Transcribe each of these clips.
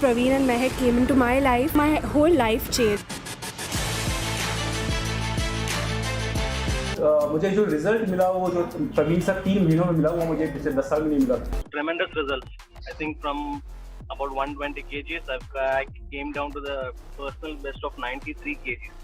Praveen and Maahek came into my life, my whole life changed. मुझे जो result मिला वो जो प्रवीण सर 3 महीनों में मिला वो मुझे पिछले 10 साल में नहीं मिला. Tremendous results. I think from about 120 kgs, I came down to the personal best of 93 kgs.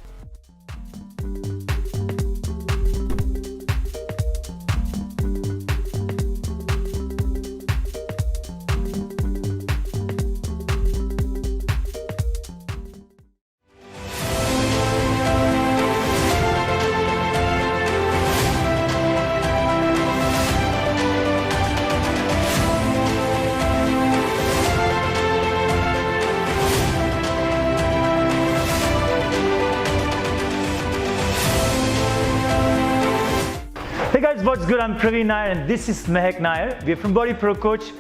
Hey guys, what's good? I'm Praveen Nair and this is Maahek Nair. We're from Body Pro Coach.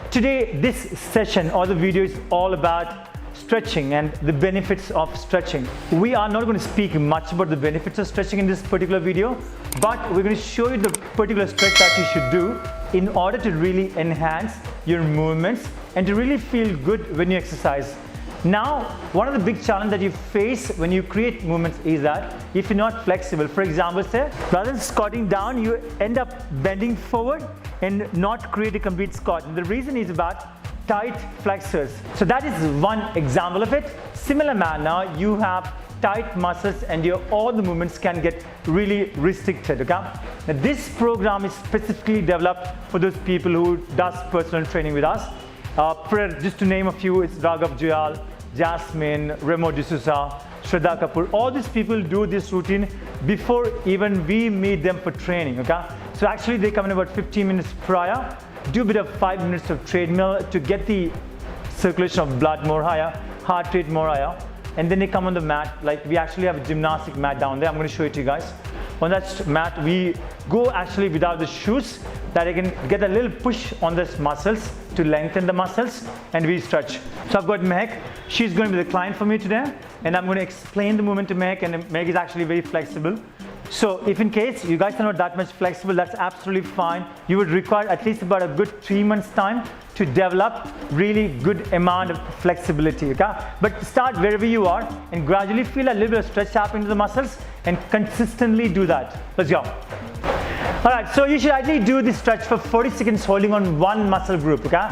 Today, this session or the video is all about stretching and the benefits of stretching. We are not going to speak much about the benefits of stretching in this particular video, but we're going to show you the particular stretch that you should do in order to really enhance your movements and to really feel good when you exercise. Now, one of the big challenges that you face when you create movements is that if you're not flexible, for example, say, rather than squatting down, you end up bending forward and not create a complete squat. And the reason is about tight flexors. So that is one example of it. Similar manner, you have tight muscles and all the movements can get really restricted, okay? Now, this program is specifically developed for those people who does personal training with us. Just to name a few, it's Raghav Jayal, Jasmine, Remo D'Souza, Shraddha Kapoor. All these people do this routine before even we meet them for training, okay? So actually they come in about 15 minutes prior, do a bit of 5 minutes of treadmill to get the circulation of blood more higher, heart rate more higher, and then they come on the mat. Like we actually have a gymnastic mat down there. I'm going to show it to you guys. On that mat, we go actually without the shoes, that I can get a little push on these muscles to lengthen the muscles, and we stretch. So I've got Maahek. She's going to be the client for me today, and I'm going to explain the movement to Maahek, and Maahek is actually very flexible. So if in case you guys are not that much flexible, that's absolutely fine. You would require at least about a good 3 months time to develop really good amount of flexibility, okay? But start wherever you are and gradually feel a little bit of stretch happening to the muscles and consistently do that. Let's go. All right, so you should ideally do this stretch for 40 seconds holding on one muscle group, okay?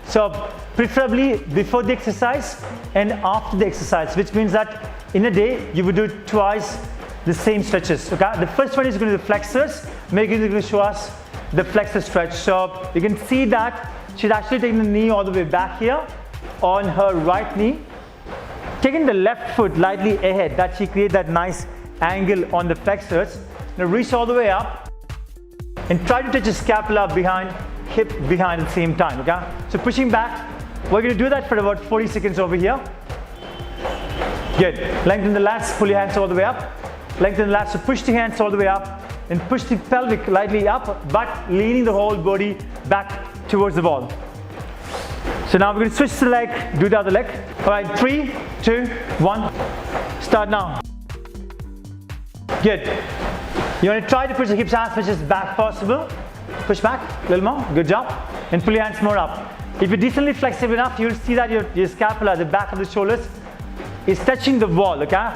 So preferably before the exercise and after the exercise, which means that in a day you would do twice the same stretches, okay? The first one is going to be the flexors. Megan is going to show us the flexor stretch. So you can see that she's actually taking the knee all the way back here on her right knee, taking the left foot lightly ahead, that she creates that nice angle on the flexors. Now reach all the way up and try to touch the scapula behind, hip behind at the same time, okay? So pushing back, we're going to do that for about 40 seconds over here. Good. Lengthen the lats, pull your hands all the way up. Lengthen the lats, so push the hands all the way up and push the pelvic lightly up, but leaning the whole body back towards the wall. So now we're going to switch the leg, do the other leg. All right, 3, 2, 1, start now. Good. You want to try to push the hips as much as back possible. Push back a little more, good job. And pull your hands more up. If you're decently flexible enough, you'll see that your scapula, the back of the shoulders, is touching the wall, okay?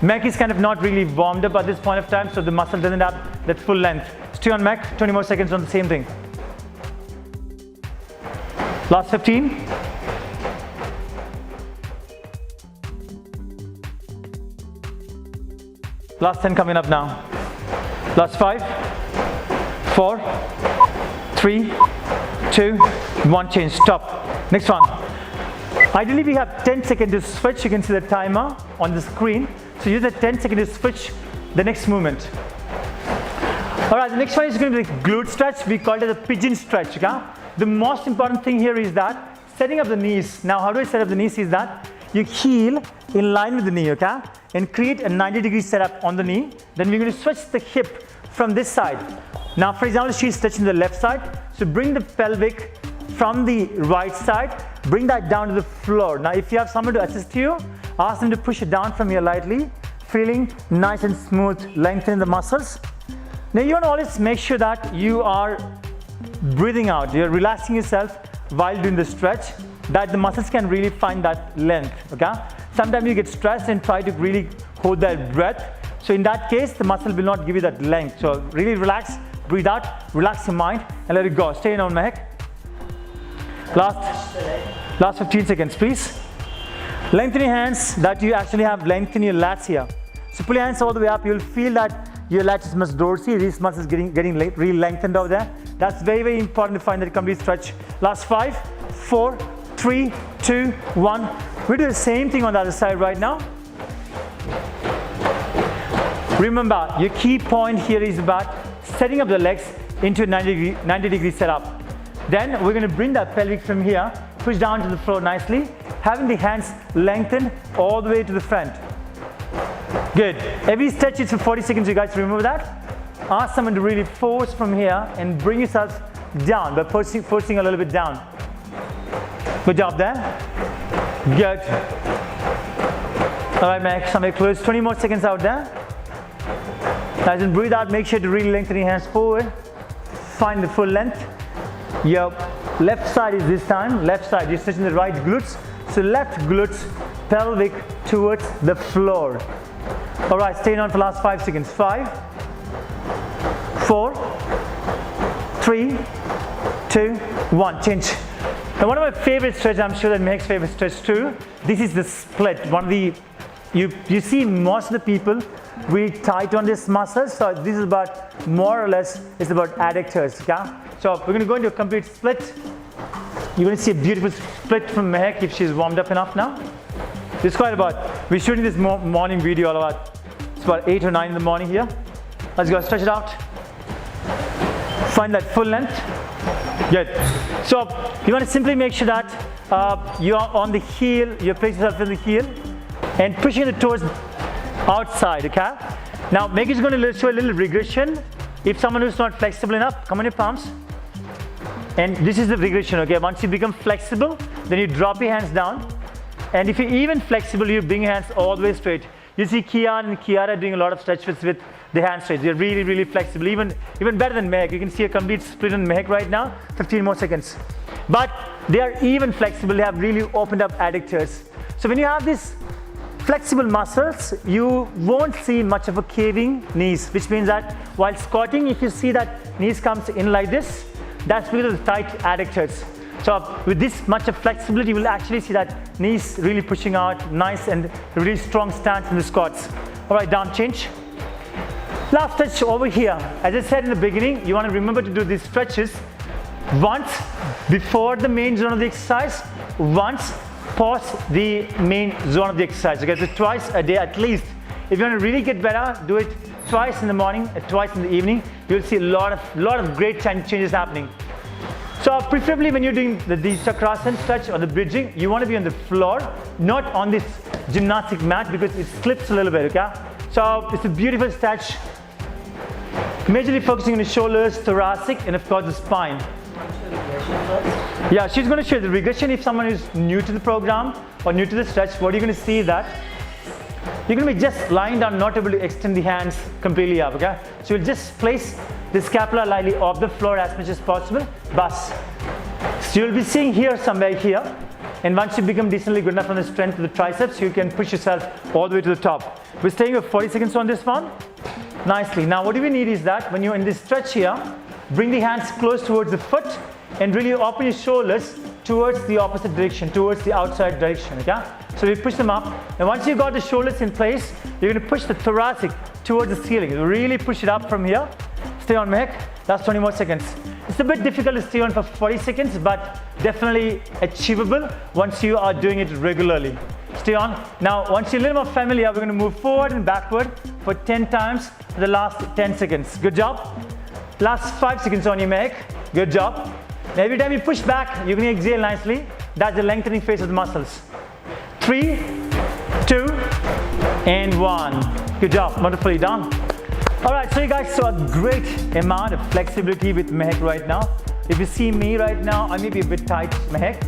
Maahek is kind of not really warmed up at this point of time, so the muscle doesn't have that full length. Stay on Maahek, 20 more seconds on the same thing. Last 15. Last 10 coming up now. Last 5, 4, 3, 2, 1, change, stop. Next one. Ideally we have 10 seconds to switch. You can see the timer on the screen. So use the 10 seconds to switch the next movement. All right, the next one is going to be the glute stretch. We call it a pigeon stretch, okay? The most important thing here is that setting up the knees. Now, how do I set up the knees is that you heel in line with the knee, okay? And create a 90-degree setup on the knee. Then we're going to switch the hip from this side. Now, for example, she's touching the left side. So bring the pelvic from the right side, bring that down to the floor. Now, if you have someone to assist you, ask them to push it down from here lightly, feeling nice and smooth, lengthen the muscles. Now, you want to always make sure that you are breathing out. You're relaxing yourself while doing the stretch. that the muscles can really find that length, okay? Sometimes you get stressed and try to really hold that breath. So in that case, the muscle will not give you that length. So really relax, breathe out, relax your mind, and let it go. Stay in on Mahek. Last 15 seconds, please. Lengthen your hands, that you actually have lengthen your lats here. So pull your hands all the way up, you'll feel that your latissimus dorsi, these muscles getting really lengthened over there. That's very, very important to find that complete stretch. Last 5, 4, 3, 2, 1. We do the same thing on the other side right now. Remember, your key point here is about setting up the legs into a 90 degree setup. Then we're going to bring that pelvic from here, push down to the floor nicely, having the hands lengthened all the way to the front. Good. Every stretch is for 40 seconds, you guys remember that? Ask someone to really force from here and bring yourself down by forcing a little bit down. Good job there. Good. All right, Max, somewhere close. 20 more seconds out there. Nice, and breathe out. Make sure to really lengthen your hands forward. Find the full length. Your left side is this time. Left side, you're stretching the right glutes. So left glutes, pelvic towards the floor. All right, stay on for the last 5 seconds. 5, 4, 3, 2, 1. Change. Now one of my favorite stretches, I'm sure that Mehek's favorite stretch too. This is the split. One of the, you see most of the people really tight on this muscle. So this is about, more or less, it's about adductors, okay? So we're going to go into a complete split. You're going to see a beautiful split from Mehek if she's warmed up enough now. It's quite about, we're shooting this morning video all about, it's about 8 or 9 in the morning here. Let's go, stretch it out. Find that full length. Good. So you want to simply make sure that you're on the heel, you place yourself in the heel and pushing the toes outside, okay? Now Meg is going to show a little regression. If someone who's not flexible enough, come on your palms. And this is the regression, okay? Once you become flexible, then you drop your hands down. And if you're even flexible, you bring your hands all the way straight. You see Kian and Kiara doing a lot of stretches with the hands straight. They're really, really flexible, even better than Mehek. You can see a complete split on Mehek right now, 15 more seconds. But they are even flexible, they have really opened up adductors. So when you have these flexible muscles, you won't see much of a caving knees, which means that while squatting, if you see that knees comes in like this, that's because of the tight adductors. So with this much of flexibility, you will actually see that knees really pushing out, nice and really strong stance in the squats. All right, down change. Last stretch over here. As I said in the beginning, you want to remember to do these stretches once before the main zone of the exercise, once post the main zone of the exercise. Okay, so twice a day at least. If you want to really get better, do it twice in the morning and twice in the evening. You'll see a lot of great changes happening. So preferably when you're doing the chakrasana stretch or the bridging, you want to be on the floor, not on this gymnastic mat because it slips a little bit, okay? So it's a beautiful stretch. Majorly focusing on the shoulders, thoracic, and of course the spine. Yeah, she's going to show the regression. If someone is new to the program or new to the stretch, what you're going to see is that you're going to be just lying down, not able to extend the hands completely up, okay? So you'll just place the scapula lightly off the floor as much as possible. Bus. So you'll be seeing here somewhere here. And once you become decently good enough on the strength of the triceps, you can push yourself all the way to the top. We're staying with 40 seconds on this one. Nicely. Now what do we need is that when you're in this stretch here, bring the hands close towards the foot and really open your shoulders towards the opposite direction, towards the outside direction, okay? So we push them up, and once you've got the shoulders in place, you're going to push the thoracic towards the ceiling. Really push it up from here. Stay on, Mehek. That's 20 more seconds. It's a bit difficult to stay on for 40 seconds, but definitely achievable once you are doing it regularly. Stay on. Now, once you're a little more familiar, we're going to move forward and backward for 10 times for the last 10 seconds. Good job. Last 5 seconds on your Mehek. Good job. Now, every time you push back, you're going to exhale nicely. That's the lengthening phase of the muscles. 3, 2, and 1. Good job. Wonderfully done. All right, so you guys saw a great amount of flexibility with Mehek right now. If you see me right now, I may be a bit tight, Mehek.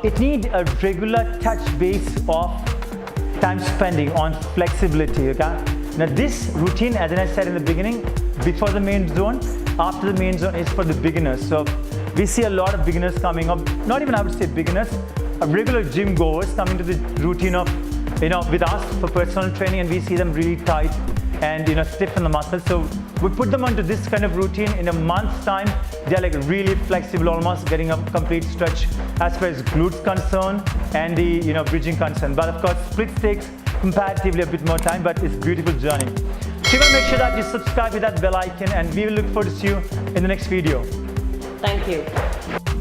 It needs a regular touch base of time spending on flexibility, okay? Now this routine, as I said in the beginning, before the main zone, after the main zone is for the beginners. So we see a lot of beginners coming up, not even I would say beginners, regular gym goers coming to the routine of, with us for personal training, and we see them really tight and stiff in the muscles. So we put them onto this kind of routine. In a month's time, they're like really flexible, almost getting a complete stretch as far as glutes concerned and the bridging concerned. But of course, splits takes comparatively a bit more time, but it's a beautiful journey. So you want to make sure that you subscribe with that bell icon, and we will look forward to see you in the next video. Thank you.